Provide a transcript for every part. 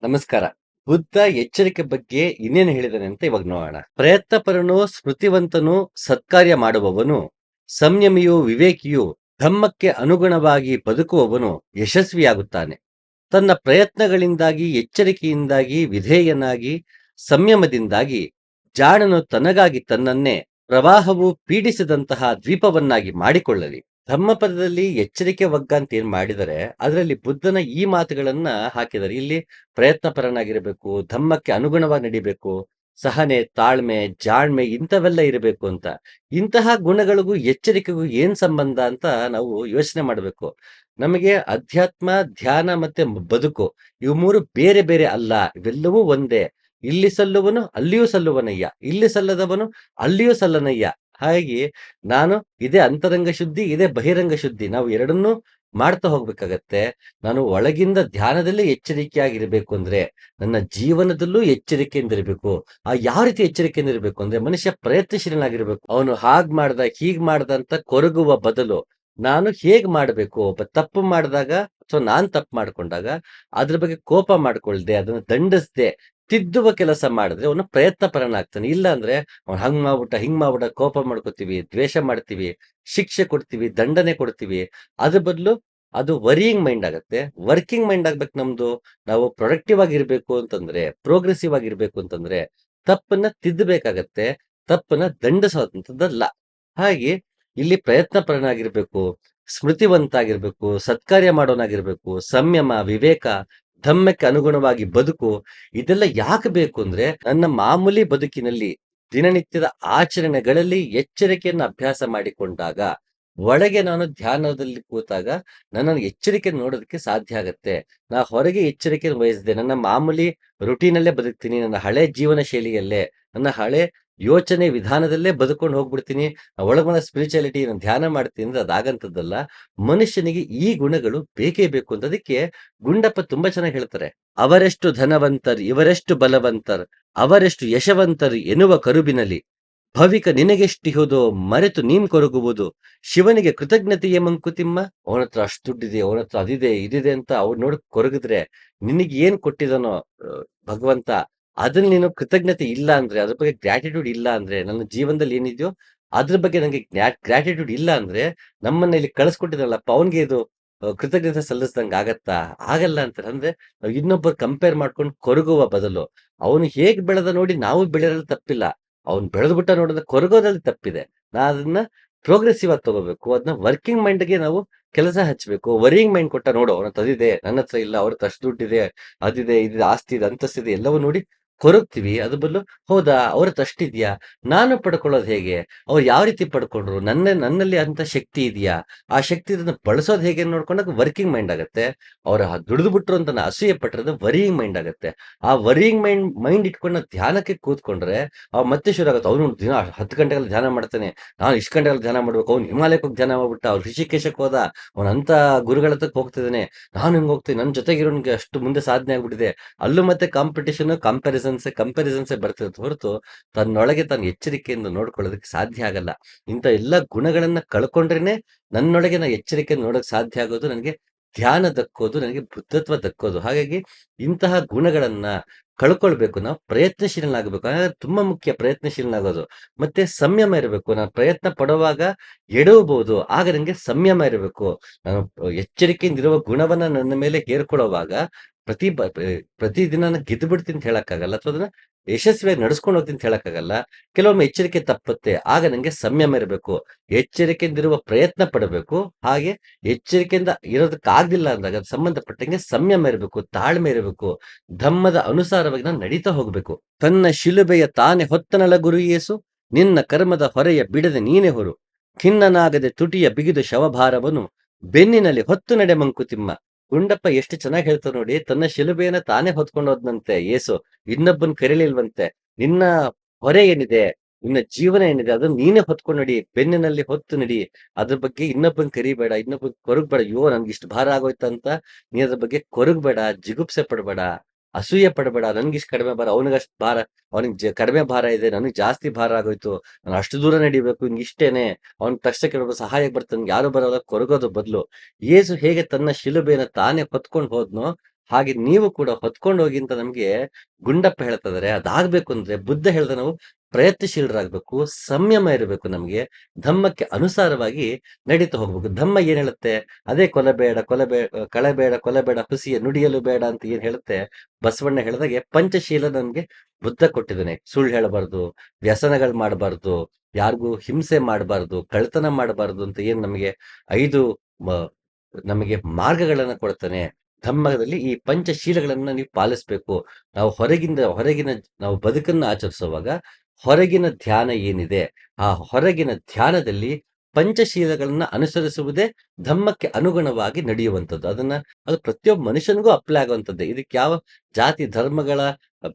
ನಮಸ್ಕಾರ. ಬುದ್ಧ ಎಚ್ಚರಿಕೆ ಬಗ್ಗೆ ಇನ್ನೇನು ಹೇಳಿದಾನೆ ಅಂತ ಇವಾಗ ನೋಡೋಣ. ಪ್ರಯತ್ನ ಪರನು, ಸ್ಮೃತಿವಂತನು, ಸತ್ಕಾರ್ಯ ಮಾಡುವವನು, ಸಂಯಮಿಯು, ವಿವೇಕಿಯು, ಧಮ್ಮಕ್ಕೆ ಅನುಗುಣವಾಗಿ ಬದುಕುವವನು ಯಶಸ್ವಿಯಾಗುತ್ತಾನೆ. ತನ್ನ ಪ್ರಯತ್ನಗಳಿಂದಾಗಿ, ಎಚ್ಚರಿಕೆಯಿಂದಾಗಿ, ವಿಧೇಯನಾಗಿ, ಸಂಯಮದಿಂದಾಗಿ ಜಾಣನು ತನಗಾಗಿ ತನ್ನನ್ನೇ ಪ್ರವಾಹವು ಪೀಡಿಸಿದಂತಹ ದ್ವೀಪವನ್ನಾಗಿ ಮಾಡಿಕೊಳ್ಳಲಿ. ಧಮ್ಮಪದದಲ್ಲಿ ಎಚ್ಚರಿಕೆ ವಗ್ಗ ಅಂತ ಏನ್ ಮಾಡಿದರೆ ಅದರಲ್ಲಿ ಬುದ್ಧನ ಈ ಮಾತುಗಳನ್ನ ಹಾಕಿದ್ದಾರೆ. ಇಲ್ಲಿ ಪ್ರಯತ್ನ ಪರನಾಗಿರ್ಬೇಕು, ಧಮ್ಮಕ್ಕೆ ಅನುಗುಣವಾಗಿ ನಡಿಬೇಕು, ಸಹನೆ, ತಾಳ್ಮೆ, ಜಾಣ್ಮೆ ಇಂಥವೆಲ್ಲ ಇರಬೇಕು ಅಂತ. ಇಂತಹ ಗುಣಗಳಿಗೂ ಎಚ್ಚರಿಕೆಗೂ ಏನ್ ಸಂಬಂಧ ಅಂತ ನಾವು ಯೋಚನೆ ಮಾಡಬೇಕು. ನಮಗೆ ಅಧ್ಯಾತ್ಮ, ಧ್ಯಾನ ಮತ್ತೆ ಬದುಕು ಇವು ಮೂರು ಬೇರೆ ಬೇರೆ ಅಲ್ಲ, ಇವೆಲ್ಲವೂ ಒಂದೇ. ಇಲ್ಲಿ ಸಲ್ಲುವನು ಅಲ್ಲಿಯೂ ಸಲ್ಲುವನಯ್ಯ, ಇಲ್ಲಿ ಸಲ್ಲದವನು ಅಲ್ಲಿಯೂ ಸಲ್ಲನಯ್ಯ. ಹಾಗಾಗಿ ನಾನು ಇದೇ ಅಂತರಂಗ ಶುದ್ಧಿ, ಇದೇ ಬಹಿರಂಗ ಶುದ್ಧಿ, ನಾವು ಎರಡನ್ನೂ ಮಾಡ್ತಾ ಹೋಗ್ಬೇಕಾಗತ್ತೆ. ನಾನು ಒಳಗಿಂದ ಧ್ಯಾನದಲ್ಲೇ ಎಚ್ಚರಿಕೆಯಾಗಿರ್ಬೇಕು ಅಂದ್ರೆ ನನ್ನ ಜೀವನದಲ್ಲೂ ಎಚ್ಚರಿಕೆಯಿಂದ ಇರಬೇಕು. ಯಾವ ರೀತಿ ಎಚ್ಚರಿಕೆಯಿಂದ ಇರಬೇಕು ಅಂದ್ರೆ ಮನುಷ್ಯ ಪ್ರಯತ್ನಶೀಲನಾಗಿರ್ಬೇಕು. ಅವನು ಹಾಗ್ ಮಾಡ್ದ ಹೀಗ್ ಮಾಡ್ದ ಅಂತ ಕೊರಗುವ ಬದಲು ನಾನು ಹೇಗ್ ಮಾಡ್ಬೇಕು, ಒಬ್ಬ ತಪ್ಪು ಮಾಡಿದಾಗ ಅಥವಾ ನಾನ್ ತಪ್ಪು ಮಾಡ್ಕೊಂಡಾಗ ಅದ್ರ ಬಗ್ಗೆ ಕೋಪ ಮಾಡ್ಕೊಳ್ದೆ, ಅದನ್ನ ದಂಡಿಸ್ದೆ ತಿದ್ದುವ ಕೆಲಸ ಮಾಡಿದ್ರೆ ಅವನು ಪ್ರಯತ್ನ ಪರನಾಗ್ತಾನೆ. ಇಲ್ಲ ಅಂದ್ರೆ ಅವ್ನು ಹಂಗ್ ಮಾಡ್ಬಿಟ್ಟ ಹಿಂಗ್ ಮಾಡ್ಬಿಟ್ಟ ಕೋಪ ಮಾಡ್ಕೋತೀವಿ, ದ್ವೇಷ ಮಾಡ್ತೀವಿ, ಶಿಕ್ಷೆ ಕೊಡ್ತೀವಿ, ದಂಡನೆ ಕೊಡ್ತೀವಿ. ಅದ್ರ ಬದಲು ಅದು ವರಿಯಿಂಗ್ ಮೈಂಡ್ ಆಗತ್ತೆ. ವರ್ಕಿಂಗ್ ಮೈಂಡ್ ಆಗ್ಬೇಕು ನಮ್ದು. ನಾವು ಪ್ರೊಡಕ್ಟಿವ್ ಆಗಿರ್ಬೇಕು ಅಂತಂದ್ರೆ, ಪ್ರೋಗ್ರೆಸಿವ್ ಆಗಿರ್ಬೇಕು ಅಂತಂದ್ರೆ ತಪ್ಪನ್ನ ತಿದ್ದಬೇಕಾಗತ್ತೆ, ತಪ್ಪನ್ನ ದಂಡಿಸೋದಂಥದ್ದಲ್ಲ. ಹಾಗೆ ಇಲ್ಲಿ ಪ್ರಯತ್ನ ಪರನಾಗಿರ್ಬೇಕು, ಸ್ಮೃತಿವಂತ ಆಗಿರ್ಬೇಕು, ಸತ್ಕಾರ್ಯ ಮಾಡೋನಾಗಿರ್ಬೇಕು, ಸಂಯಮ, ವಿವೇಕ, ಧಮ್ಮಕ್ಕೆ ಅನುಗುಣವಾಗಿ ಬದುಕು. ಇದೆಲ್ಲ ಯಾಕೆ ಬೇಕು ಅಂದ್ರೆ ನನ್ನ ಮಾಮೂಲಿ ಬದುಕಿನಲ್ಲಿ ದಿನನಿತ್ಯದ ಆಚರಣೆಗಳಲ್ಲಿ ಎಚ್ಚರಿಕೆಯನ್ನು ಅಭ್ಯಾಸ ಮಾಡಿಕೊಂಡಾಗ, ಒಳಗೆ ನಾನು ಧ್ಯಾನದಲ್ಲಿ ಕೂತಾಗ ನನ್ನನ್ನು ಎಚ್ಚರಿಕೆ ನೋಡೋದಕ್ಕೆ ಸಾಧ್ಯ ಆಗತ್ತೆ. ನಾ ಹೊರಗೆ ಎಚ್ಚರಿಕೆ ವಹಿಸದೆ ನನ್ನ ಮಾಮೂಲಿ ರುಟೀನಲ್ಲೇ ಬದುಕ್ತೀನಿ, ನನ್ನ ಹಳೆ ಜೀವನ ಶೈಲಿಯಲ್ಲೇ, ನನ್ನ ಹಳೆ ಯೋಚನೆ ವಿಧಾನದಲ್ಲೇ ಬದುಕೊಂಡು ಹೋಗ್ಬಿಡ್ತೀನಿ. ಒಳಗೊಂದ ಸ್ಪಿರಿಚುಯಾಲಿಟಿ ನಾನು ಧ್ಯಾನ ಮಾಡ್ತೀನಿ ಅಂದ್ರೆ ಅದಾಗಂತದ್ದಲ್ಲ. ಮನುಷ್ಯನಿಗೆ ಈ ಗುಣಗಳು ಬೇಕೇ ಬೇಕು ಅಂತ. ಅದಕ್ಕೆ ಗುಂಡಪ್ಪ ತುಂಬಾ ಚೆನ್ನಾಗಿ ಹೇಳ್ತಾರೆ. ಅವರೆಷ್ಟು ಧನವಂತರ್, ಇವರೆಷ್ಟು ಬಲವಂತರ್, ಅವರೆಷ್ಟು ಯಶವಂತರ್ ಎನ್ನುವ ಕರುಬಿನಲ್ಲಿ ಭವಿಕ ನಿನಗೆಷ್ಟಿಹುದೋ ಮರೆತು ನೀನ್ ಕೊರಗುವುದು. ಶಿವನಿಗೆ ಕೃತಜ್ಞತೆಯೇ ಮಂಕುತಿಮ್ಮ. ಅವನ ಹತ್ರ ಅಷ್ಟು ದುಡ್ಡಿದೆ, ಅವನ ಹತ್ರ ಅದಿದೆ ಇದಿದೆ ಅಂತ ಅವ್ರು ನೋಡಿ ಕೊರಗಿದ್ರೆ ನಿನಗೆ ಏನ್ ಕೊಟ್ಟಿದಾನೋ ಭಗವಂತ, ಅದನ್ನ ನೀನು ಕೃತಜ್ಞತೆ ಇಲ್ಲ ಅಂದ್ರೆ, ಅದ್ರ ಬಗ್ಗೆ ಗ್ರಾಟಿಟ್ಯೂಡ್ ಇಲ್ಲ ಅಂದ್ರೆ, ನನ್ನ ಜೀವನದಲ್ಲಿ ಏನಿದೆಯೋ ಅದ್ರ ಬಗ್ಗೆ ನಂಗೆ ಗ್ರಾಟಿಟ್ಯೂಡ್ ಇಲ್ಲ ಅಂದ್ರೆ, ನಮ್ಮನ್ನ ಇಲ್ಲಿ ಕಳಿಸ್ಕೊಟ್ಟಿದ್ರಲ್ಲಪ್ಪ ಅವನ್ಗೆ ಇದು ಕೃತಜ್ಞತೆ ಸಲ್ಲಿಸ್ದಂಗ ಆಗತ್ತಾ? ಆಗಲ್ಲ ಅಂತಾರೆ. ಅಂದ್ರೆ ನಾವು ಇನ್ನೊಬ್ಬರು ಕಂಪೇರ್ ಮಾಡ್ಕೊಂಡು ಕೊರಗುವ ಬದಲು ಅವನು ಹೇಗ್ ಬೆಳೆದ ನೋಡಿ ನಾವು ಬೆಳೆಯೋದ್ರಲ್ಲಿ ತಪ್ಪಿಲ್ಲ. ಅವ್ನು ಬೆಳೆದ್ಬಿಟ್ಟ ನೋಡಿದ್ರೆ ಕೊರಗೋದ್ರಲ್ಲಿ ತಪ್ಪಿದೆ. ಅದನ್ನ ಪ್ರೋಗ್ರೆಸಿವ್ ಆಗಿ ತಗೋಬೇಕು. ಅದನ್ನ ವರ್ಕಿಂಗ್ ಮೈಂಡ್ಗೆ ನಾವು ಕೆಲಸ ಹಚ್ಚಬೇಕು. ವರಿಂಗ್ ಮೈಂಡ್ ಕೊಟ್ಟ ನೋಡು ಅವನ ಹತ್ರ ಅದಿದೆ, ನನ್ನ ಹತ್ರ ಇಲ್ಲ, ಅವ್ರ ಹತ್ರ ಅಷ್ಟು ದುಡ್ಡಿದೆ, ಅದಿದೆ, ಇದಿದೆ, ಆಸ್ತಿ ಇದೆ, ಅಂತಸ್ತಿದೆ, ಎಲ್ಲವೂ ನೋಡಿ ಕೊರಗ್ತೀವಿ. ಅದ್ರ ಬದಲು ಹೌದಾ ಅವ್ರ ಹತ್ರ ಅಷ್ಟಿದ್ಯಾ, ನಾನು ಪಡ್ಕೊಳ್ಳೋದು ಹೇಗೆ, ಅವ್ರು ಯಾವ ರೀತಿ ಪಡ್ಕೊಂಡ್ರು, ನನ್ನಲ್ಲಿ ಅಂತ ಶಕ್ತಿ ಇದೆಯಾ, ಆ ಶಕ್ತಿ ಇದನ್ನ ಬಳಸೋದು ಹೇಗೆ ನೋಡ್ಕೊಂಡಾಗ ವರ್ಕಿಂಗ್ ಮೈಂಡ್ ಆಗತ್ತೆ. ಅವ್ರ ದುಡಿದು ಬಿಟ್ರು ಅಂತ ಅಸೂಯೆ ಪಟ್ಟಿರೋದು ವರಿಯಿಂಗ್ ಮೈಂಡ್ ಆಗತ್ತೆ. ಆ ವರಿಯಿಂಗ್ ಮೈಂಡ್ ಇಟ್ಕೊಂಡು ಧ್ಯಾನಕ್ಕೆ ಕೂತ್ಕೊಂಡ್ರೆ ಮತ್ತೆ ಶುರು ಆಗುತ್ತೆ. ಅವನು ದಿನ 10 ಗಂಟೆಗಳಲ್ಲಿ ಧ್ಯಾನ ಮಾಡ್ತಾನೆ, ನಾನು ಇಷ್ಟು ಗಂಟೆಗಳಲ್ಲಿ ಧ್ಯಾನ ಮಾಡ್ಬೇಕು. ಅವ್ನು ಹಿಮಾಲಯಕ್ಕೆ ಹೋಗಿ ಧ್ಯಾನ ಮಾಡ್ಬಿಟ್ಟ, ಅವ್ರು ಋಷಿಕೇಶಕ್ಕೆ ಹೋದ, ಅವನಂತ ಗುರುಗಳ ಹತ್ರಕ್ಕೆ ಹೋಗ್ತಿದ್ದಾನೆ, ನಾನು ಹಿಂಗ್ ಹೋಗ್ತೀನಿ, ನನ್ನ ಜೊತೆಗಿರೋನ್ಗೆ ಅಷ್ಟು ಮುಂದೆ ಸಾಧನೆ ಆಗ್ಬಿಟ್ಟಿದೆ. ಅಲ್ಲೂ ಮತ್ತೆ ಕಾಂಪಿಟೇಷನ್, ಕಂಪ್ಯಾರಿಸನ್ಸೇ ಬರ್ತಿರುತ್ತೆ ಹೊರತು ತನ್ನೊಳಗೆ ತಾನು ಎಚ್ಚರಿಕೆಯಿಂದ ನೋಡ್ಕೊಳ್ಳೋದಕ್ಕೆ ಸಾಧ್ಯ ಆಗಲ್ಲ. ಇಂಥ ಎಲ್ಲ ಗುಣಗಳನ್ನ ಕಳ್ಕೊಂಡ್ರೇನೆ ನನ್ನೊಳಗೆ ನಾ ಎಚ್ಚರಿಕೆ ನೋಡಕ್ ಸಾಧ್ಯ ಆಗೋದು, ನನಗೆ ಧ್ಯಾನ ದಕ್ಕೋದು, ನನಗೆ ಬುದ್ಧತ್ವ ದಕ್ಕೋದು. ಹಾಗಾಗಿ ಇಂತಹ ಗುಣಗಳನ್ನ ಕಳ್ಕೊಳ್ಬೇಕು, ನಾವು ಪ್ರಯತ್ನಶೀಲನಾಗಬೇಕು. ಹಾಗಾಗಿ ತುಂಬಾ ಮುಖ್ಯ ಪ್ರಯತ್ನಶೀಲನಾಗೋದು. ಮತ್ತೆ ಸಂಯಮ ಇರಬೇಕು. ನಾನು ಪ್ರಯತ್ನ ಪಡುವಾಗ ಎಡವಬಹುದು, ಆಗ ನಂಗೆ ಸಂಯಮ ಇರಬೇಕು. ನಾನು ಎಚ್ಚರಿಕೆಯಿಂದ ಇರುವ ಗುಣವನ್ನ ನನ್ನ ಮೇಲೆ ಹೇರ್ಕೊಳ್ಳುವಾಗ ಪ್ರತಿದಿನ ನಾನು ಗೆದ್ದು ಬಿಡ್ತೀನಿ ಅಂತ ಹೇಳಕ್ಕಾಗಲ್ಲ, ಅಥವಾ ಅದನ್ನ ಯಶಸ್ವಿಯಾಗಿ ನಡ್ಸ್ಕೊಂಡು ಹೋಗ್ತೀನಿ ಅಂತ ಹೇಳಕ್ಕಾಗಲ್ಲ. ಕೆಲವೊಮ್ಮೆ ಎಚ್ಚರಿಕೆ ತಪ್ಪುತ್ತೆ, ಆಗ ನಂಗೆ ಸಂಯಮ ಇರಬೇಕು. ಎಚ್ಚರಿಕೆಯಿಂದ ಇರುವ ಪ್ರಯತ್ನ ಪಡಬೇಕು. ಹಾಗೆ ಎಚ್ಚರಿಕೆಯಿಂದ ಇರೋದಕ್ಕಾಗ್ಲಿಲ್ಲ ಅಂದಾಗ ಅದು ಸಂಬಂಧಪಟ್ಟಂಗೆ ಸಂಯಮ ಇರಬೇಕು, ತಾಳ್ಮೆ ಇರಬೇಕು, ಧಮ್ಮದ ಅನುಸಾರವಾಗಿ ನಾನು ನಡೀತಾ ಹೋಗ್ಬೇಕು. ತನ್ನ ಶಿಲುಬೆಯ ತಾನೆ ಹೊತ್ತನಲ ಗುರು ಯೇಸು, ನಿನ್ನ ಕರ್ಮದ ಹೊರೆಯ ಬಿಡದೆ ನೀನೇ ಹೊರು. ಖಿನ್ನನಾಗದೆ ತುಟಿಯ ಬಿಗಿದು ಶವಭಾರವನು ಬೆನ್ನಿನಲ್ಲಿ ಹೊತ್ತು ನಡೆ ಮಂಕುತಿಮ್ಮ. ಗುಂಡಪ್ಪ ಎಷ್ಟು ಚೆನ್ನಾಗಿ ಹೇಳ್ತಾರೆ ನೋಡಿ. ತನ್ನ ಶಿಲುಬೆಯನ್ನ ತಾನೇ ಹೊತ್ಕೊಂಡು ಹೋದ್ನಂತೆ ಯೇಸು, ಇನ್ನೊಬ್ಬನ್ ಕರೀಲಿಲ್ವಂತೆ. ನಿನ್ನ ಹೊರೆ ಏನಿದೆ, ನಿನ್ನ ಜೀವನ ಏನಿದೆ, ಅದನ್ನ ನೀನೇ ಹೊತ್ಕೊಂಡು ನಡಿ, ಬೆನ್ನಿನಲ್ಲಿ ಹೊತ್ತು ನಡಿ. ಅದ್ರ ಬಗ್ಗೆ ಇನ್ನೊಬ್ಬನ್ ಕರಿಬೇಡ, ಇನ್ನೊಬ್ಬನ್ ಕೊರಗ್ಬೇಡ. ಅಯ್ಯೋ ನನ್ಗೆ ಇಷ್ಟು ಭಾರ ಆಗೋಯ್ತಂತ ನೀ ಅದ್ರ ಬಗ್ಗೆ ಕೊರಗ್ಬೇಡ, ಜಿಗುಪ್ಸೆ ಪಡ್ಬೇಡ, ಅಸೂಯೆ ಪಡ್ಬೇಡ. ನನ್ಗಿಷ್ಟು ಕಡಿಮೆ ಭಾರ, ಅವನಿಗಷ್ಟು ಭಾರ, ಅವನಿಗೆ ಕಡಿಮೆ ಭಾರ ಇದೆ, ನನಗ್ ಜಾಸ್ತಿ ಭಾರ ಆಗೋಯ್ತು, ನಾನು ಅಷ್ಟು ದೂರ ನಡಿಬೇಕು, ಹಿಂಗಿಷ್ಟೇನೆ, ಅವ್ನ ತಕ್ಷಣ ಕೆಲವೊಬ್ಬ ಸಹಾಯಕ್ಕೆ ಬರ್ತಾನೆ, ಯಾರು ಬರೋಲ್ಲ, ಕೊರಗೋದು ಬದಲು ಯೇಸು ಹೇಗೆ ತನ್ನ ಶಿಲುಬೆಯನ್ನು ತಾನೇ ಹೊತ್ಕೊಂಡು ಹೋದ್ನೋ ಹಾಗೆ ನೀವು ಕೂಡ ಹೊತ್ಕೊಂಡು ಹೋಗಿ ಅಂತ ನಮ್ಗೆ ಗುಂಡಪ್ಪ ಹೇಳ್ತಾ ಇದಾರೆ. ಅದಾಗ್ಬೇಕು ಅಂದ್ರೆ ಬುದ್ಧ ಹೇಳ್ದ ನಾವು ಪ್ರಯತ್ನಶೀಲರಾಗ್ಬೇಕು, ಸಂಯಮ ಇರಬೇಕು ನಮ್ಗೆ, ಧಮ್ಮಕ್ಕೆ ಅನುಸಾರವಾಗಿ ನಡೀತಾ ಹೋಗ್ಬೇಕು. ಧಮ್ಮ ಏನ್ ಹೇಳುತ್ತೆ? ಅದೇ ಕೊಲಬೇಡ, ಕಳಬೇಡ, ಕೊಲಬೇಡ, ಹುಸಿಯ ನುಡಿಯಲು ಬೇಡ ಅಂತ ಏನ್ ಹೇಳುತ್ತೆ? ಬಸವಣ್ಣ ಹೇಳ್ದಾಗೆ ಪಂಚಶೀಲ ನಮ್ಗೆ ಬುದ್ಧ ಕೊಟ್ಟಿದ್ದಾನೆ. ಸುಳ್ಳು ಹೇಳಬಾರ್ದು, ವ್ಯಸನಗಳು ಮಾಡಬಾರ್ದು, ಯಾರಿಗೂ ಹಿಂಸೆ ಮಾಡಬಾರ್ದು, ಕಳ್ತನ ಮಾಡಬಾರ್ದು ಅಂತ ಏನ್ ನಮಗೆ 5 ಮ- ನಮಗೆ ಮಾರ್ಗಗಳನ್ನ ಕೊಡ್ತಾನೆ. ಧಮ್ಮದಲ್ಲಿ ಈ ಪಂಚಶೀಲಗಳನ್ನ ನೀವು ಪಾಲಿಸ್ಬೇಕು. ನಾವು ಹೊರಗಿನ ನಾವು ಬದುಕನ್ನ ಆಚರಿಸುವಾಗ ಹೊರಗಿನ ಧ್ಯಾನ ಏನಿದೆ, ಆ ಹೊರಗಿನ ಧ್ಯಾನದಲ್ಲಿ ಪಂಚಶೀಲಗಳನ್ನ ಅನುಸರಿಸುವುದೇ ಧಮ್ಮಕ್ಕೆ ಅನುಗುಣವಾಗಿ ನಡೆಯುವಂಥದ್ದು. ಅದು ಪ್ರತಿಯೊಬ್ಬ ಮನುಷ್ಯನಿಗೂ ಅಪ್ಲೈ ಆಗುವಂಥದ್ದೇ. ಇದಕ್ಕೆ ಯಾವ ಜಾತಿ ಧರ್ಮಗಳ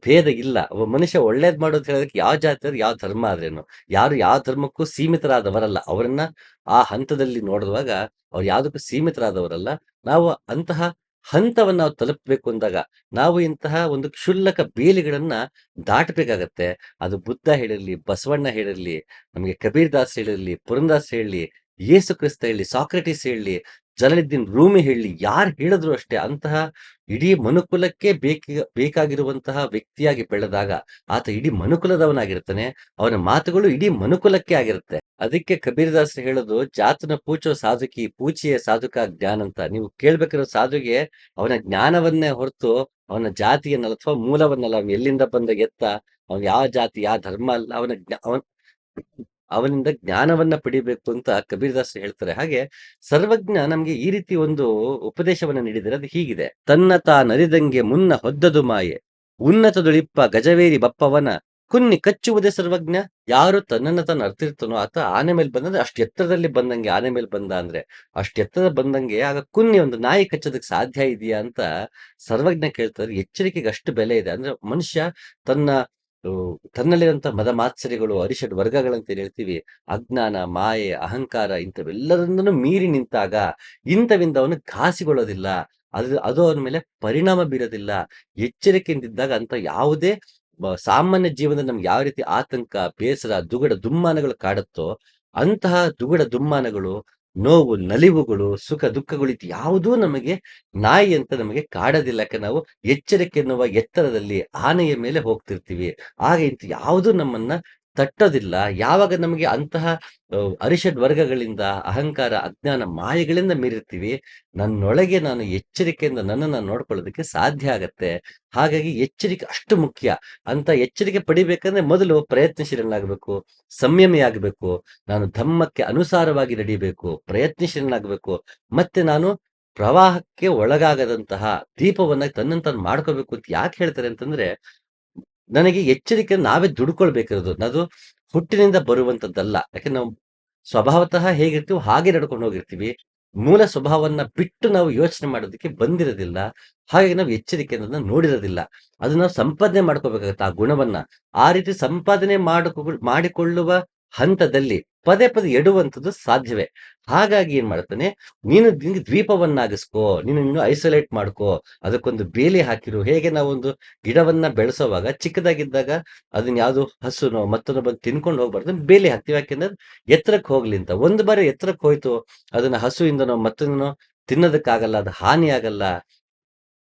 ಭೇದ ಇಲ್ಲ. ಒಬ್ಬ ಮನುಷ್ಯ ಒಳ್ಳೇದ್ ಮಾಡೋದು ಹೇಳೋದಕ್ಕೆ ಯಾವ ಜಾತಿ ಆದ್ರೆ ಯಾವ ಧರ್ಮ ಆದ್ರೇನು, ಯಾರು ಯಾವ ಧರ್ಮಕ್ಕೂ ಸೀಮಿತರಾದವರಲ್ಲ. ಅವರನ್ನ ಆ ಹಂತದಲ್ಲಿ ನೋಡುವಾಗ ಅವ್ರು ಯಾವ್ದಕ್ಕೂ ಸೀಮಿತರಾದವರಲ್ಲ. ನಾವು ಅಂತಹ ಹಂತವನ್ನ ನಾವು ತಲುಪಬೇಕು ಅಂದಾಗ ನಾವು ಇಂತಹ ಒಂದು ಕ್ಷುಲ್ಲಕ ಬೇಲಿಗಳನ್ನ ದಾಟಬೇಕಾಗತ್ತೆ. ಅದು ಬುದ್ಧ ಹೇಳಿರ್ಲಿ, ಬಸವಣ್ಣ ಹೇಳಿರ್ಲಿ, ನಮಗೆ ಕಬೀರ್ ದಾಸ್ ಹೇಳಿರ್ಲಿ, ಪುರಂದಾಸ್ ಹೇಳಲಿ, ಯೇಸು ಕ್ರಿಸ್ತ ಹೇಳಲಿ, ಸಾಕ್ರೆಟಿಸ್ ಹೇಳಲಿ, ಜಲಾಲುದ್ದೀನ್ ರೂಮಿ ಹೇಳಲಿ, ಯಾರು ಹೇಳಿದ್ರು ಅಷ್ಟೇ ಅಂತಹ ಇಡೀ ಮನುಕುಲಕ್ಕೆ ಬೇಕಾಗಿರುವಂತಹ ವ್ಯಕ್ತಿಯಾಗಿ ಬೆಳೆದಾಗ ಆತ ಇಡೀ ಮನುಕುಲದವನಾಗಿರ್ತಾನೆ. ಅವನ ಮಾತುಗಳು ಇಡೀ ಮನುಕುಲಕ್ಕೆ ಆಗಿರುತ್ತೆ. ಅದಕ್ಕೆ ಕಬೀರ್ ದಾಸ್ ಹೇಳೋದು, ಜಾತನ ಪೂಚೋ ಸಾಧುಕಿ ಪೂಚಿಯೇ ಸಾಧುಕ ಜ್ಞಾನ ಅಂತ. ನೀವು ಕೇಳ್ಬೇಕಿರೋ ಸಾಧುಗೆ ಅವನ ಜ್ಞಾನವನ್ನೇ ಹೊರತು ಅವನ ಜಾತಿಯನ್ನಲ್ಲ ಅಥವಾ ಮೂಲವನ್ನಲ್ಲ, ಅವನು ಎಲ್ಲಿಂದ ಬಂದ ಎತ್ತ, ಅವನ ಯಾವ ಜಾತಿ ಯಾವ ಧರ್ಮ ಅಲ್ಲ, ಅವನಿಂದ ಜ್ಞಾನವನ್ನ ಪಡಿಬೇಕು ಅಂತ ಕಬೀರ್ ದಾಸ್ ಹೇಳ್ತಾರೆ. ಹಾಗೆ ಸರ್ವಜ್ಞ ನಮ್ಗೆ ಈ ರೀತಿ ಒಂದು ಉಪದೇಶವನ್ನ ನೀಡಿದರೆ ಅದು ಹೀಗಿದೆ: ತನ್ನ ನರಿದಂಗೆ ಮುನ್ನ ಹೊದ್ದದು ಮಾಯೆ, ಉನ್ನತದೊಳಿಪ್ಪ ಗಜವೇರಿ ಬಪ್ಪವನ ಕುನ್ನಿ ಕಚ್ಚುವುದೇ ಸರ್ವಜ್ಞ. ಯಾರು ತನ್ನನ್ನ ತಾನು ಅರ್ತಿರ್ತಾನೋ ಆತ ಆನೆ ಮೇಲೆ ಬಂದಂದ್ರೆ ಅಷ್ಟು ಎತ್ತರದಲ್ಲಿ ಬಂದಂಗೆ, ಆನೆ ಮೇಲೆ ಬಂದ ಅಂದ್ರೆ ಅಷ್ಟು ಎತ್ತರ ಬಂದಂಗೆ, ಆಗ ಕುನ್ನಿ ಒಂದು ನಾಯಿ ಕಚ್ಚೋದಕ್ಕೆ ಸಾಧ್ಯ ಇದೆಯಾ ಅಂತ ಸರ್ವಜ್ಞ ಕೇಳ್ತಾರೆ. ಎಚ್ಚರಿಕೆಗೆ ಅಷ್ಟು ಬೆಲೆ ಇದೆ. ಅಂದ್ರೆ ಮನುಷ್ಯ ತನ್ನ ತನ್ನಲ್ಲಿರುವಂತಹ ಮದ ಮಾತ್ಸರ್ಯಗಳು, ಅರಿಷಡ್ ವರ್ಗಗಳಂತ ಏನ್ ಹೇಳ್ತೀವಿ, ಅಜ್ಞಾನ, ಮಾಯೆ, ಅಹಂಕಾರ, ಇಂಥವೆಲ್ಲರನ್ನೂ ಮೀರಿ ನಿಂತಾಗ ಇಂಥವಿಂದ ಅವನು ಘಾಸಿಗೊಳ್ಳೋದಿಲ್ಲ. ಅದು ಅವನ ಮೇಲೆ ಪರಿಣಾಮ ಬೀರೋದಿಲ್ಲ. ಎಚ್ಚರಿಕೆಯಿಂದಿದ್ದಾಗ ಅಂತ ಯಾವುದೇ ಸಾಮಾನ್ಯ ಜೀವನದಲ್ಲಿ ನಮ್ಗೆ ಯಾವ ರೀತಿ ಆತಂಕ, ಬೇಸರ, ದುಗುಡ ದುಮ್ಮಾನಗಳು ಕಾಡುತ್ತೋ ಅಂತಹ ದುಗುಡ ದುಮ್ಮಾನಗಳು, ನೋವು, ನಲಿವುಗಳು, ಸುಖ ದುಃಖಗಳು ಇದು ಯಾವುದೂ ನಮಗೆ ನಾಯಿ ಅಂತ ನಮಗೆ ಕಾಡೋದಿಲ್ಲ. ಯಾಕೆ ನಾವು ಎಚ್ಚರಿಕೆ ಎನ್ನುವ ಎತ್ತರದಲ್ಲಿ ಆನೆಯ ಮೇಲೆ ಹೋಗ್ತಿರ್ತೀವಿ. ಆಗ ಇಂತ ಯಾವುದೂ ನಮ್ಮನ್ನ ತಟ್ಟೋದಿಲ್ಲ. ಯಾವಾಗ ನಮಗೆ ಅಂತಹ ಅರಿಷಡ್ ವರ್ಗಗಳಿಂದ, ಅಹಂಕಾರ, ಅಜ್ಞಾನ, ಮಾಯೆಗಳಿಂದ ಮೀರಿರ್ತೀವಿ, ನನ್ನೊಳಗೆ ನಾನು ಎಚ್ಚರಿಕೆಯಿಂದ ನನ್ನನ್ನು ನೋಡ್ಕೊಳ್ಳೋದಕ್ಕೆ ಸಾಧ್ಯ ಆಗತ್ತೆ. ಹಾಗಾಗಿ ಎಚ್ಚರಿಕೆ ಅಷ್ಟು ಮುಖ್ಯ. ಅಂತ ಎಚ್ಚರಿಕೆ ಪಡಿಬೇಕಂದ್ರೆ ಮೊದಲು ಪ್ರಯತ್ನಶೀಲನಾಗಬೇಕು, ಸಂಯಮಿಯಾಗಬೇಕು, ನಾನು ಧಮ್ಮಕ್ಕೆ ಅನುಸಾರವಾಗಿ ನಡಿಬೇಕು, ಪ್ರಯತ್ನಶೀಲನಾಗಬೇಕು. ಮತ್ತೆ ನಾನು ಪ್ರವಾಹಕ್ಕೆ ಒಳಗಾಗದಂತಹ ದೀಪವನ್ನ ತನ್ನಂತಾನು ಮಾಡ್ಕೋಬೇಕು ಅಂತ ಯಾಕೆ ಹೇಳ್ತಾರೆ ಅಂತಂದ್ರೆ, ನನಗೆ ಎಚ್ಚರಿಕೆ ನಾವೇ ದುಡ್ಕೊಳ್ಬೇಕಿರೋದು. ಅದು ಹುಟ್ಟಿನಿಂದ ಬರುವಂತದ್ದಲ್ಲ. ಯಾಕೆ ನಾವು ಸ್ವಭಾವತಃ ಹೇಗಿರ್ತೀವೋ ಹಾಗೆ ನಡ್ಕೊಂಡು ಹೋಗಿರ್ತೀವಿ. ಮೂಲ ಸ್ವಭಾವವನ್ನ ಬಿಟ್ಟು ನಾವು ಯೋಚನೆ ಮಾಡೋದಕ್ಕೆ ಬಂದಿರೋದಿಲ್ಲ. ಹಾಗಾಗಿ ನಾವು ಎಚ್ಚರಿಕೆ ಅನ್ನೋದನ್ನ ನೋಡಿರೋದಿಲ್ಲ. ಅದು ನಾವು ಸಂಪಾದನೆ ಮಾಡ್ಕೋಬೇಕಾಗತ್ತೆ ಆ ಗುಣವನ್ನ. ಆ ರೀತಿ ಸಂಪಾದನೆ ಮಾಡಿಕೊಳ್ಳುವ ಹಂತದಲ್ಲಿ ಪದೇ ಪದೇ ಎಡುವಂಥದ್ದು ಸಾಧ್ಯವೇ. ಹಾಗಾಗಿ ಏನ್ ಮಾಡ್ತಾನೆ, ನಿನ್ಗೆ ದ್ವೀಪವನ್ನಾಗಿಸ್ಕೋ, ನೀನು ಐಸೋಲೇಟ್ ಮಾಡ್ಕೋ, ಅದಕ್ಕೊಂದು ಬೇಲಿ ಹಾಕಿರು. ಹೇಗೆ ನಾವೊಂದು ಗಿಡವನ್ನ ಬೆಳೆಸೋವಾಗ ಚಿಕ್ಕದಾಗಿದ್ದಾಗ ಅದನ್ನ ಯಾವ್ದು ಹಸುನೋ ಮತ್ತೊಂದು ಬಂದು ತಿನ್ಕೊಂಡು ಹೋಗ್ಬಾರ್ದು, ಬೇಲಿ ಹಾಕ್ತಿವಿ. ಯಾಕೆಂದ್ರೆ ಎತ್ತರಕ್ಕೆ ಹೋಗ್ಲಿ ಅಂತ. ಒಂದು ಬಾರಿ ಎತ್ತರಕ್ಕೆ ಹೋಯ್ತು, ಅದನ್ನ ಹಸುವಿಂದನೋ ಮತ್ತೊಂದನೋ ತಿನ್ನೋದಕ್ಕಾಗಲ್ಲ, ಅದು ಹಾನಿ ಆಗಲ್ಲ,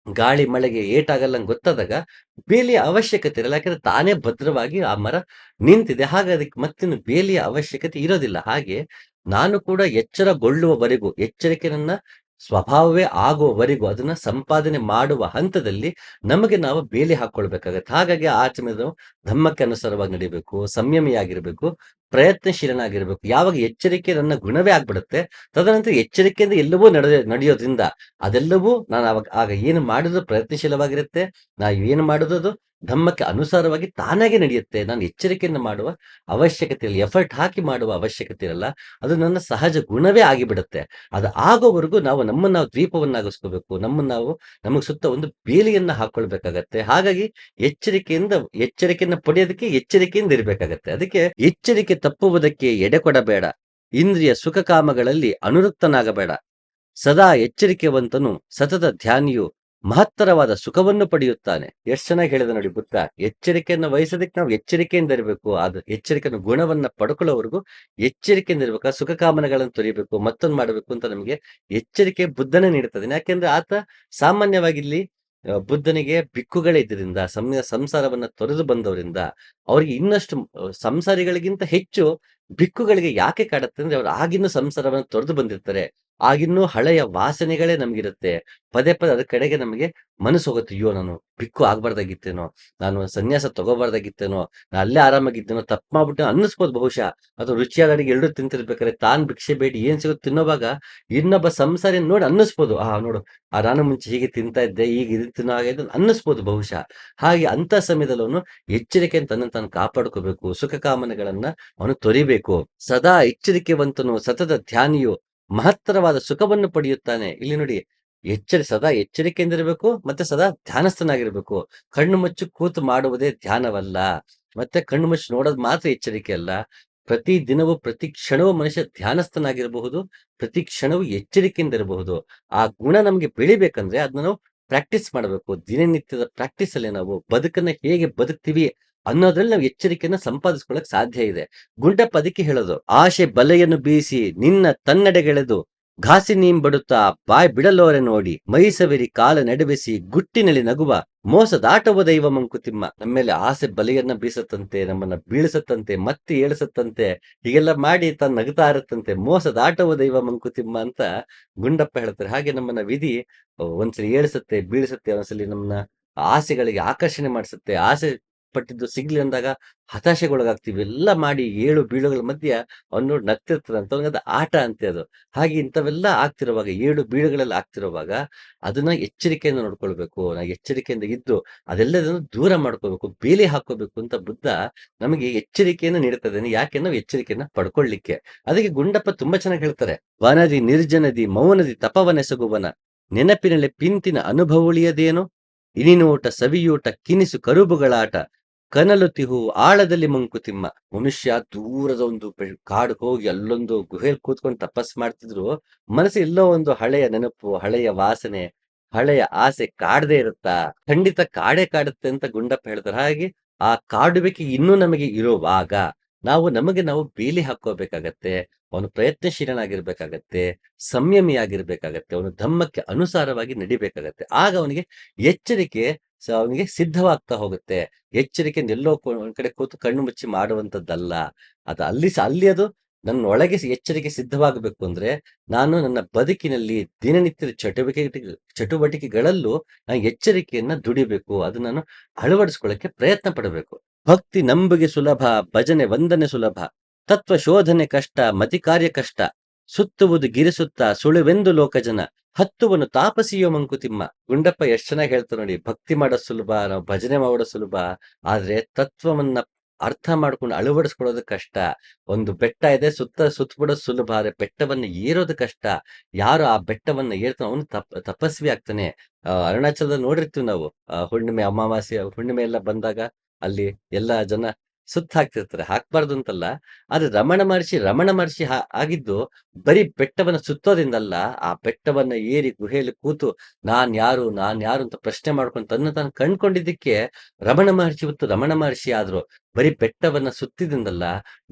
ಗಾಳಿ ಮಳೆಗೆ ಏಟಾಗಲ್ಲ ಅಂತ ಗೊತ್ತಾದಾಗ ಬೇಲಿಯ ಅವಶ್ಯಕತೆ ಇರಲ್ಲ. ಯಾಕಂದ್ರೆ ತಾನೇ ಭದ್ರವಾಗಿ ಆ ಮರ ನಿಂತಿದೆ. ಹಾಗೆ ಅದಕ್ಕೆ ಮತ್ತಿನ್ನು ಬೇಲಿಯ ಅವಶ್ಯಕತೆ ಇರೋದಿಲ್ಲ. ಹಾಗೆ ನಾನು ಕೂಡ ಎಚ್ಚರಗೊಳ್ಳುವವರೆಗೂ, ಎಚ್ಚರಿಕೆ ನನ್ನ ಸ್ವಭಾವವೇ ಆಗುವವರೆಗೂ, ಅದನ್ನ ಸಂಪಾದನೆ ಮಾಡುವ ಹಂತದಲ್ಲಿ ನಮಗೆ ನಾವು ಬೇಲಿ ಹಾಕೊಳ್ಬೇಕಾಗತ್ತೆ. ಹಾಗಾಗಿ ಆಚರಣೆ ಧಮ್ಮಕ್ಕೆ ಅನುಸಾರವಾಗಿ ನಡಿಬೇಕು, ಸಂಯಮಿಯಾಗಿರ್ಬೇಕು, ಪ್ರಯತ್ನಶೀಲನಾಗಿರ್ಬೇಕು. ಯಾವಾಗ ಎಚ್ಚರಿಕೆ ನನ್ನ ಗುಣವೇ ಆಗ್ಬಿಡುತ್ತೆ, ತದನಂತರ ಎಚ್ಚರಿಕೆಯಿಂದ ಎಲ್ಲವೂ ನಡೆಯೋದ್ರಿಂದ ಅದೆಲ್ಲವೂ ನಾನು ಆಗ ಏನು ಮಾಡಿದ್ರು ಪ್ರಯತ್ನಶೀಲವಾಗಿರುತ್ತೆ. ನಾವು ಏನು ಮಾಡೋದು ಅದು ಧಮ್ಮಕ್ಕೆ ಅನುಸಾರವಾಗಿ ತಾನಾಗೆ ನಡೆಯುತ್ತೆ. ನಾನು ಎಚ್ಚರಿಕೆಯನ್ನು ಮಾಡುವ ಅವಶ್ಯಕತೆ ಇಲ್ಲ, ಎಫರ್ಟ್ ಹಾಕಿ ಮಾಡುವ ಅವಶ್ಯಕತೆ ಇರಲ್ಲ. ಅದು ನನ್ನ ಸಹಜ ಗುಣವೇ ಆಗಿಬಿಡುತ್ತೆ. ಅದು ಆಗೋವರೆಗೂ ನಾವು ದ್ವೀಪವನ್ನಾಗಿಸ್ಕೋಬೇಕು. ನಮಗೆ ಸುತ್ತ ಒಂದು ಬೇಲಿಯನ್ನ ಹಾಕೊಳ್ಬೇಕಾಗತ್ತೆ. ಹಾಗಾಗಿ ಎಚ್ಚರಿಕೆಯನ್ನು ಪಡೆಯೋದಕ್ಕೆ ಎಚ್ಚರಿಕೆಯಿಂದ ಇರಬೇಕಾಗತ್ತೆ. ಅದಕ್ಕೆ ಎಚ್ಚರಿಕೆ ತಪ್ಪುವುದಕ್ಕೆ ಎಡೆ ಕೊಡಬೇಡ, ಇಂದ್ರಿಯ ಸುಖಕಾಮಗಳಲ್ಲಿ ಅನುರಕ್ತನಾಗಬೇಡ. ಸದಾ ಎಚ್ಚರಿಕೆವಂತನು ಸತತ ಧ್ಯಾನಿಯು ಮಹತ್ತರವಾದ ಸುಖವನ್ನು ಪಡೆಯುತ್ತಾನೆ. ಎಷ್ಟು ಚೆನ್ನಾಗಿ ಹೇಳಿದ ನೋಡಿ ಬುದ್ಧ. ಎಚ್ಚರಿಕೆಯನ್ನು ವಹಿಸೋದಕ್ಕೆ ನಾವು ಎಚ್ಚರಿಕೆಯಿಂದ ಇರಬೇಕು. ಅದು ಎಚ್ಚರಿಕೆಯನ್ನು ಗುಣವನ್ನ ಪಡ್ಕೊಳ್ಳೋವರೆಗೂ ಎಚ್ಚರಿಕೆಯಿಂದ ಇರ್ಬೇಕು. ಸುಖ ಕಾಮನೆಗಳನ್ನು ತೊರಿಬೇಕು, ಮತ್ತೊಂದು ಮಾಡಬೇಕು ಅಂತ ನಮಗೆ ಎಚ್ಚರಿಕೆ ಬುದ್ಧನೇ ನೀಡುತ್ತದೆ. ಯಾಕೆಂದ್ರೆ ಆತ ಸಾಮಾನ್ಯವಾಗಿ ಇಲ್ಲಿ ಬುದ್ಧನಿಗೆ ಭಿಕ್ಕುಗಳೇ ಇದ್ರಿಂದ ಸಂಸಾರವನ್ನ ತೊರೆದು ಬಂದವರಿಂದ ಅವ್ರಿಗೆ ಇನ್ನಷ್ಟು ಸಂಸಾರಿಗಳಿಗಿಂತ ಹೆಚ್ಚು ಭಿಕ್ಕುಗಳಿಗೆ ಯಾಕೆ ಕಾಡತ್ತೆ ಅಂದ್ರೆ ಅವ್ರು ಆಗಿನ್ನೂ ಸಂಸಾರವನ್ನ ತೊರೆದು ಬಂದಿರ್ತಾರೆ. ಆಗಿನ್ನೂ ಹಳೆಯ ವಾಸನೆಗಳೇ ನಮ್ಗಿರುತ್ತೆ. ಪದೇ ಪದೇ ಅದ್ರ ಕಡೆಗೆ ನಮಗೆ ಮನಸ್ಸು ಹೋಗುತ್ತೆ. ಅಯ್ಯೋ, ನಾನು ಭಿಕ್ಕು ಆಗ್ಬಾರ್ದಾಗಿತ್ತೇನೋ, ನಾನು ಸನ್ಯಾಸ ತಗೋಬಾರ್ದಾಗಿತ್ತೇನೋ, ನಾ ಅಲ್ಲೇ ಆರಾಮಾಗಿದ್ದೇನೋ, ತಪ್ಪು ಮಾಡ್ಬಿಟ್ಟೆ ಅನ್ನಿಸ್ಬೋದು ಬಹುಶಃ. ಅಥವಾ ರುಚಿಯಾದ ಅಡಿಗೆ ಎಲ್ಲರೂ ತಿಂತಿರ್ಬೇಕಾದ್ರೆ ತಾನ್ ಭಿಕ್ಷೆ ಬೇಡಿ ಏನ್ ಸಿಗುತ್ತೆ ತಿನ್ನೋವಾಗ ಇನ್ನೊಬ್ಬ ಸಂಸಾರಿ ನೋಡಿ ಅನ್ನಿಸ್ಬೋದು, ನೋಡು, ನಾನು ಮುಂಚೆ ಹೀಗೆ ತಿಂತಾ ಇದ್ದೆ, ಈಗ ಇದು ತಿನ್ನೋ ಹಾಗೆ ಇದೆ ಅನ್ನಿಸ್ಬೋದು ಬಹುಶಃ. ಹಾಗೆ ಅಂತ ಸಮಯದಲ್ಲಿ ಅವನು ಎಚ್ಚರಿಕೆಯನ್ನು ತನ್ನನ್ನು ತಾನು ಕಾಪಾಡ್ಕೋಬೇಕು. ಸುಖ ಕಾಮನೆಗಳನ್ನ ಅವನು ತೊರಿಬೇಕು. ಸದಾ ಎಚ್ಚರಿಕೆವಂತನು ಸತತ ಧ್ಯಾನಿಯು ಮಹತ್ತರವಾದ ಸುಖವನ್ನು ಪಡೆಯುತ್ತಾನೆ. ಇಲ್ಲಿ ನೋಡಿ, ಸದಾ ಎಚ್ಚರಿಕೆಯಿಂದಿರಬೇಕು, ಮತ್ತೆ ಸದಾ ಧ್ಯಾನಸ್ಥನಾಗಿರ್ಬೇಕು. ಕಣ್ಣು ಮುಚ್ಚಿ ಕೂತು ಮಾಡುವುದೇ ಧ್ಯಾನವಲ್ಲ, ಮತ್ತೆ ಕಣ್ಣು ಮುಚ್ಚಿ ನೋಡೋದು ಮಾತ್ರ ಎಚ್ಚರಿಕೆ ಅಲ್ಲ. ಪ್ರತಿ ದಿನವೂ ಪ್ರತಿ ಕ್ಷಣವೂ ಮನುಷ್ಯ ಧ್ಯಾನಸ್ಥನಾಗಿರಬಹುದು, ಪ್ರತಿ ಕ್ಷಣವೂ ಎಚ್ಚರಿಕೆಯಿಂದ ಇರಬಹುದು. ಆ ಗುಣ ನಮ್ಗೆ ಬೆಳಿಬೇಕಂದ್ರೆ ಅದನ್ನ ನಾವು ಪ್ರಾಕ್ಟೀಸ್ ಮಾಡಬೇಕು. ದಿನನಿತ್ಯದ ಪ್ರಾಕ್ಟೀಸ್ ಅಲ್ಲಿ ನಾವು ಬದುಕನ್ನ ಹೇಗೆ ಬದುಕ್ತಿವಿ ಅನ್ನೋದ್ರಲ್ಲಿ ನಾವು ಎಚ್ಚರಿಕೆಯನ್ನ ಸಂಪಾದಿಸ್ಕೊಳ್ಳಕ್ ಸಾಧ್ಯ ಇದೆ. ಗುಂಡಪ್ಪ ಅದಕ್ಕೆ ಹೇಳೋದು, ಆಶೆ ಬಲೆಯನ್ನು ಬೀಸಿ ನಿನ್ನ ತನ್ನೆಡೆಗೆಳೆದು ಘಾಸಿ ನೀಂಬಡುತ್ತಾ ಬಾಯ್ ಬಿಡಲೋರೆ ನೋಡಿ ಮೈಸವಿರಿ ಕಾಲ ನಡೆಬಿಸಿ ಗುಟ್ಟಿನಲ್ಲಿ ನಗುವ ಮೋಸದಾಟವ ದೈವ ಮಂಕುತಿಮ್ಮ. ನಮ್ಮೇಲೆ ಆಸೆ ಬಲೆಯನ್ನ ಬೀಸತ್ತಂತೆ, ನಮ್ಮನ್ನ ಬೀಳಿಸತ್ತಂತೆ, ಮತ್ತೆ ಏಳಿಸತ್ತಂತೆ, ಹೀಗೆಲ್ಲ ಮಾಡಿ ತಾನು ನಗ್ತಾ ಇರತ್ತಂತೆ. ಮೋಸದಾಟವ ದೈವ ಮಂಕುತಿಮ್ಮ ಅಂತ ಗುಂಡಪ್ಪ ಹೇಳ್ತಾರೆ. ಹಾಗೆ ನಮ್ಮನ್ನ ವಿಧಿ ಒಂದ್ಸಲಿ ಏಳಿಸತ್ತೆ, ಬೀಳಿಸತ್ತೆ, ಒಂದ್ಸಲಿ ನಮ್ಮನ್ನ ಆಸೆಗಳಿಗೆ ಆಕರ್ಷಣೆ ಮಾಡಿಸುತ್ತೆ. ಆಸೆ ಪಟ್ಟಿದ್ದು ಸಿಗ್ಲಿ ಅಂದಾಗ ಹತಾಶೆಗೊಳಗಾಗ್ತೀವಿ. ಎಲ್ಲ ಮಾಡಿ ಏಳು ಬೀಳುಗಳ ಮಧ್ಯ ಅವ್ನು ನೋಡಿ ನಗ್ತಿರ್ತಾರಂತ, ಅವ್ನಿಗದು ಆಟ ಅಂತೆ ಅದು. ಹಾಗೆ ಇಂಥವೆಲ್ಲ ಆಗ್ತಿರುವಾಗ, ಏಳು ಬೀಳುಗಳೆಲ್ಲ ಆಗ್ತಿರುವಾಗ ಅದನ್ನ ಎಚ್ಚರಿಕೆಯಿಂದ ನೋಡ್ಕೊಳ್ಬೇಕು. ನಾವು ಎಚ್ಚರಿಕೆಯಿಂದ ಇದ್ದು ಅದೆಲ್ಲದನ್ನು ದೂರ ಮಾಡ್ಕೋಬೇಕು, ಬೇಲಿ ಹಾಕೋಬೇಕು ಅಂತ ಬುದ್ಧ ನಮಗೆ ಎಚ್ಚರಿಕೆಯನ್ನು ನೀಡುತ್ತದೆ. ಯಾಕೆ ನಾವು ಎಚ್ಚರಿಕೆಯನ್ನ ಪಡ್ಕೊಳ್ಳಿಕ್ಕೆ. ಅದಕ್ಕೆ ಗುಂಡಪ್ಪ ತುಂಬಾ ಚೆನ್ನಾಗಿ ಹೇಳ್ತಾರೆ, ವನದಿ ನಿರ್ಜನದಿ ಮೌನದಿ ತಪವನೆಸಗುವನ ನೆನಪಿನಲ್ಲಿ ಪಿಂತಿನ ಅನುಭವಳಿಯದೇನು ಇನಿನೋಟ ಸವಿಯೂಟ ಕಿನಿಸು ಕರುಬುಗಳಾಟ ಕನಲು ತಿಹು ಆಳದಲ್ಲಿ ಮಂಕುತಿಮ್ಮ. ಮನುಷ್ಯ ದೂರದ ಒಂದು ಕಾಡು ಹೋಗಿ ಅಲ್ಲೊಂದು ಗುಹೆಯಲ್ಲಿ ಕೂತ್ಕೊಂಡು ತಪಸ್ ಮಾಡ್ತಿದ್ರು, ಮನಸ್ಸು ಎಲ್ಲೋ ಒಂದು ಹಳೆಯ ನೆನಪು, ಹಳೆಯ ವಾಸನೆ, ಹಳೆಯ ಆಸೆ ಕಾಡದೇ ಇರುತ್ತಾ? ಖಂಡಿತ ಕಾಡೇ ಕಾಡುತ್ತೆ ಅಂತ ಗುಂಡಪ್ಪ ಹೇಳ್ತಾರೆ. ಹಾಗೆ ಆ ಕಾಡುವಿಕೆ ಇನ್ನೂ ನಮಗೆ ಇರುವಾಗ ನಮಗೆ ನಾವು ಬೇಲಿ ಹಾಕೋಬೇಕಾಗತ್ತೆ. ಅವನು ಪ್ರಯತ್ನಶೀಲನಾಗಿರ್ಬೇಕಾಗತ್ತೆ, ಸಂಯಮಿಯಾಗಿರ್ಬೇಕಾಗತ್ತೆ, ಅವನು ಧಮ್ಮಕ್ಕೆ ಅನುಸಾರವಾಗಿ ನಡಿಬೇಕಾಗತ್ತೆ. ಆಗ ಅವನಿಗೆ ಎಚ್ಚರಿಕೆ ಅವನಿಗೆ ಸಿದ್ಧವಾಗ್ತಾ ಹೋಗುತ್ತೆ. ಎಚ್ಚರಿಕೆಯಿಂದ ಎಲ್ಲೋ ಒಂದ್ ಕಡೆ ಕೂತು ಕಣ್ಣು ಮುಚ್ಚಿ ಮಾಡುವಂತದ್ದಲ್ಲ. ಅಲ್ಲಿ ಅದು ನನ್ನ ಒಳಗೆ ಎಚ್ಚರಿಕೆ ಸಿದ್ಧವಾಗಬೇಕು ಅಂದ್ರೆ ನಾನು ನನ್ನ ಬದುಕಿನಲ್ಲಿ ದಿನನಿತ್ಯದ ಚಟುವಟಿಕೆಗಳಲ್ಲೂ ನಾನು ಎಚ್ಚರಿಕೆಯನ್ನ ದುಡಿಬೇಕು. ಅದು ನಾನು ಅಳವಡಿಸ್ಕೊಳ್ಳಕ್ಕೆ ಪ್ರಯತ್ನ ಪಡಬೇಕು. ಭಕ್ತಿ ನಂಬಿಕೆ ಸುಲಭ, ಭಜನೆ ವಂದನೆ ಸುಲಭ, ತತ್ವ ಶೋಧನೆ ಕಷ್ಟ, ಮತಿ ಕಾರ್ಯ ಕಷ್ಟ, ಸುತ್ತುವುದು ಗಿರಿಸುತ್ತ ಸುಳುವೆಂದು ಲೋಕಜನ, ಹತ್ತುವನು ತಾಪಸಿಯೋ ಮಂಕುತಿಮ್ಮ. ಗುಂಡಪ್ಪ ಎಷ್ಟ್ ಚೆನ್ನಾಗಿ ಹೇಳ್ತಾರೆ ನೋಡಿ, ಭಕ್ತಿ ಮಾಡೋದು ಸುಲಭ, ನಾವು ಭಜನೆ ಮಾಡೋದು ಸುಲಭ, ಆದ್ರೆ ತತ್ವವನ್ನ ಅರ್ಥ ಮಾಡ್ಕೊಂಡು ಅಳವಡಿಸ್ಕೊಳ್ಳೋದು ಕಷ್ಟ. ಒಂದು ಬೆಟ್ಟ ಇದೆ, ಸುತ್ತಬಿಡೋದು ಸುಲಭ, ಆದ್ರೆ ಬೆಟ್ಟವನ್ನ ಏರೋದು ಕಷ್ಟ. ಯಾರು ಆ ಬೆಟ್ಟವನ್ನ ಏರ್ತಾನೆ ಅವನು ತಪಸ್ವಿ ಆಗ್ತಾನೆ. ಅರುಣಾಚಲದಲ್ಲಿ ನೋಡಿರ್ತೀವಿ ನಾವು, ಹುಣ್ಣಿಮೆ ಅಮಾವಾಸ್ಯೆ ಹುಣ್ಣಿಮೆ ಎಲ್ಲ ಬಂದಾಗ ಅಲ್ಲಿ ಎಲ್ಲಾ ಜನ ಸುತ್ತ ಹಾಕ್ತಿರ್ತಾರೆ. ಹಾಕ್ಬಾರ್ದು ಅಂತಲ್ಲ, ಆದ್ರೆ ರಮಣ ಮಹರ್ಷಿ ಆಗಿದ್ದು ಬರೀ ಬೆಟ್ಟವನ್ನ ಸುತ್ತೋದ್ರಿಂದಲ್ಲ, ಆ ಬೆಟ್ಟವನ್ನ ಏರಿ ಗುಹೆಯಲ್ಲಿ ಕೂತು ನಾನ್ ಯಾರು ಅಂತ ಪ್ರಶ್ನೆ ಮಾಡ್ಕೊಂಡು ತಾನು ಕಂಡ್ಕೊಂಡಿದ್ದಕ್ಕೆ ರಮಣ ಮಹರ್ಷಿ ಆದ್ರು. ಬರೀ ಬೆಟ್ಟವನ್ನ ಸುತ್ತಿದಿಂದಲ್ಲ,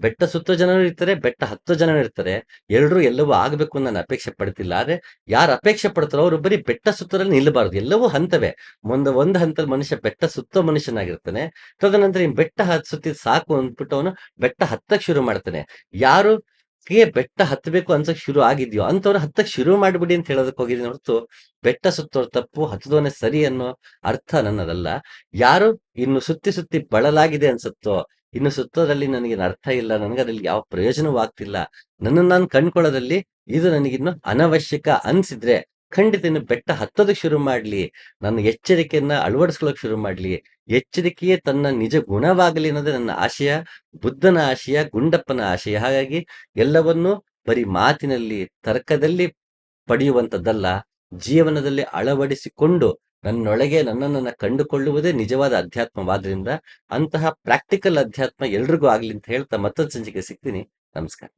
ಬೆಟ್ಟ ಸುತ್ತೋ ಜನರು ಇರ್ತಾರೆ, ಬೆಟ್ಟ ಹತ್ತೋ ಜನರು ಇರ್ತಾರೆ. ಎಲ್ರೂ ಎಲ್ಲವೂ ಆಗ್ಬೇಕು ಅಂತ ನಾನು ಅಪೇಕ್ಷೆ ಪಡ್ತಿಲ್ಲ. ಆದ್ರೆ ಯಾರು ಅಪೇಕ್ಷೆ ಪಡ್ತಾರೋ ಅವ್ರು ಬರೀ ಬೆಟ್ಟ ಸುತ್ತೋದ್ರಲ್ಲಿ ನಿಲ್ಲಬಾರದು. ಎಲ್ಲವೂ ಹಂತವೇ. ಒಂದು ಹಂತದ ಮನುಷ್ಯ ಬೆಟ್ಟ ಸುತ್ತೋ ಮನುಷ್ಯನಾಗಿರ್ತಾನೆ. ತದನಂತರ ಈ ಬೆಟ್ಟ ಸುತ್ತಿದ್ ಸಾಕು ಅಂದ್ಬಿಟ್ಟು ಅವನು ಬೆಟ್ಟ ಹತ್ತಕ್ ಶುರು ಮಾಡ್ತಾನೆ. ಯಾರು ಬೆಟ್ಟ ಹತ್ತಬೇಕು ಅನ್ಸಕ್ ಶುರು ಆಗಿದ್ಯೋ ಅಂತವ್ರು ಹತ್ತಕ್ ಶುರು ಮಾಡ್ಬಿಡಿ ಅಂತ ಹೇಳೋದಕ್ಕೆ ಹೋಗಿದ್ದೀನಿ ಹೊರತು ಬೆಟ್ಟ ಸುತ್ತೋರ್ ತಪ್ಪು, ಹತ್ತದವನೇ ಸರಿ ಅನ್ನೋ ಅರ್ಥ ನನ್ನದಲ್ಲ. ಯಾರು ಇನ್ನು ಸುತ್ತಿ ಬಳಲಾಗಿದೆ ಅನ್ಸುತ್ತೋ, ಇನ್ನು ಸುತ್ತೋದ್ರಲ್ಲಿ ನನಗೆ ಅರ್ಥ ಇಲ್ಲ, ನನಗೆ ಅದ್ರಲ್ಲಿ ಯಾವ ಪ್ರಯೋಜನವೂ ಆಗ್ತಿಲ್ಲ, ನಾನು ಕಂಡ್ಕೊಳ್ಳೋದ್ರಲ್ಲಿ ಇದು ನನಗಿನ್ನು ಅನವಶ್ಯಕ ಅನ್ಸಿದ್ರೆ ಖಂಡಿತ ಇನ್ನು ಬೆಟ್ಟ ಹತ್ತೋದಕ್ಕೆ ಶುರು ಮಾಡ್ಲಿ, ನನ್ನ ಎಚ್ಚರಿಕೆಯನ್ನ ಅಳವಡಿಸ್ಕೊಳ್ಳೋಕೆ ಶುರು ಮಾಡ್ಲಿ. ಎಚ್ಚರಿಕೆಯೇ ತನ್ನ ನಿಜ ಗುಣವಾಗಲಿ ಅನ್ನೋದೇ ನನ್ನ ಆಶಯ, ಬುದ್ಧನ ಆಶಯ, ಗುಂಡಪ್ಪನ ಆಶಯ. ಹಾಗಾಗಿ ಎಲ್ಲವನ್ನೂ ಬರೀ ಮಾತಿನಲ್ಲಿ, ತರ್ಕದಲ್ಲಿ ಪಡೆಯುವಂಥದ್ದಲ್ಲ, ಜೀವನದಲ್ಲಿ ಅಳವಡಿಸಿಕೊಂಡು ನನ್ನೊಳಗೆ ನನ್ನನ್ನ ಕಂಡುಕೊಳ್ಳುವುದೇ ನಿಜವಾದ ಅಧ್ಯಾತ್ಮವಾದ್ರಿಂದ ಅಂತಹ ಪ್ರಾಕ್ಟಿಕಲ್ ಅಧ್ಯಾತ್ಮ ಎಲ್ರಿಗೂ ಆಗ್ಲಿ ಅಂತ ಹೇಳ್ತಾ ಮತ್ತೊಂದು ಸಂಚಿಕೆ ಸಿಗ್ತೀನಿ. ನಮಸ್ಕಾರ.